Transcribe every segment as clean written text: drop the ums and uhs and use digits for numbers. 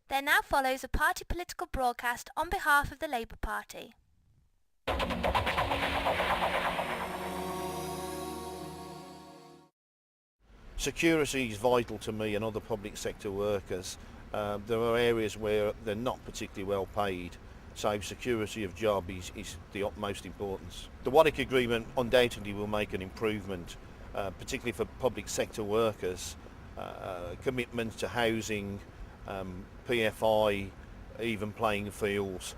There now follows a party political broadcast on behalf of the Labour Party. Security is vital to me and other public sector workers. There are areas where they're not particularly well paid, so security of job is the utmost importance. The Warwick Agreement undoubtedly will make an improvement, particularly for public sector workers. Commitments to housing, PFI, even playing fields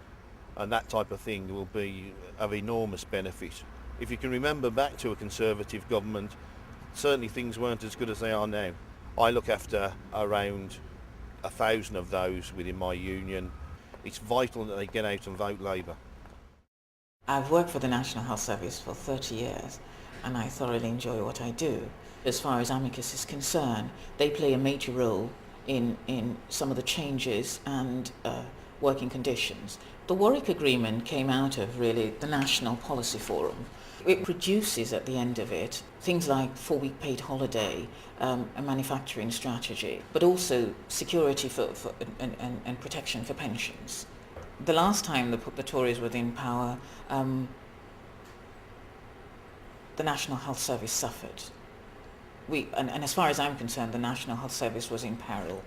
and that type of thing will be of enormous benefit. If you can remember back to a Conservative government, certainly things weren't as good as they are now. I look after around 1,000 of those within my union. It's vital that they get out and vote Labour. I've worked for the National Health Service for 30 years and I thoroughly enjoy what I do. As far as Amicus is concerned, they play a major role in some of the changes and working conditions. The Warwick Agreement came out of really the National Policy Forum. It produces at the end of it things like 4-week paid holiday, a manufacturing strategy, but also security and protection for pensions. The last time the Tories were in power, the National Health Service suffered. And as far as I'm concerned, the National Health Service was in peril.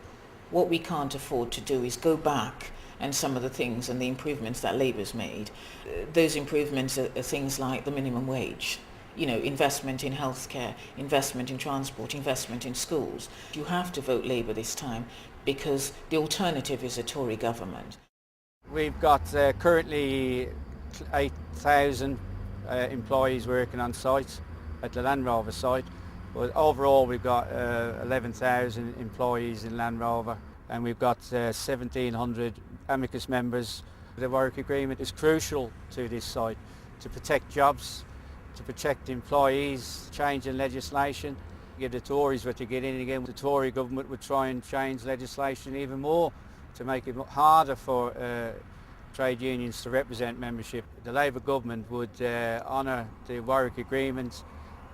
What we can't afford to do is go back and some of the things and the improvements that Labour's made. Those improvements are things like the minimum wage, investment in healthcare, investment in transport, investment in schools. You have to vote Labour this time because the alternative is a Tory government. We've got currently 8,000 employees working on site at the Land Rover site. But overall we've got 11,000 employees in Land Rover and we've got 1,700 Amicus members. The Warwick Agreement is crucial to this site to protect jobs, to protect employees, changing legislation. If the Tories were to get in again, the Tory government would try and change legislation even more to make it harder for trade unions to represent membership. The Labour government would honour the Warwick Agreement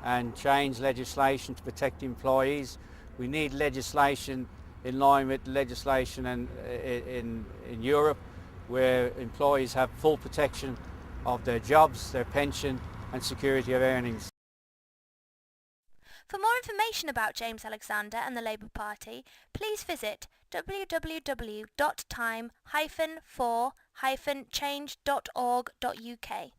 and change legislation to protect employees. We need legislation in line with legislation in Europe where employees have full protection of their jobs, their pension and security of earnings. For more information about James Alexander and the Labour Party, please visit www.time-for-change.org.uk.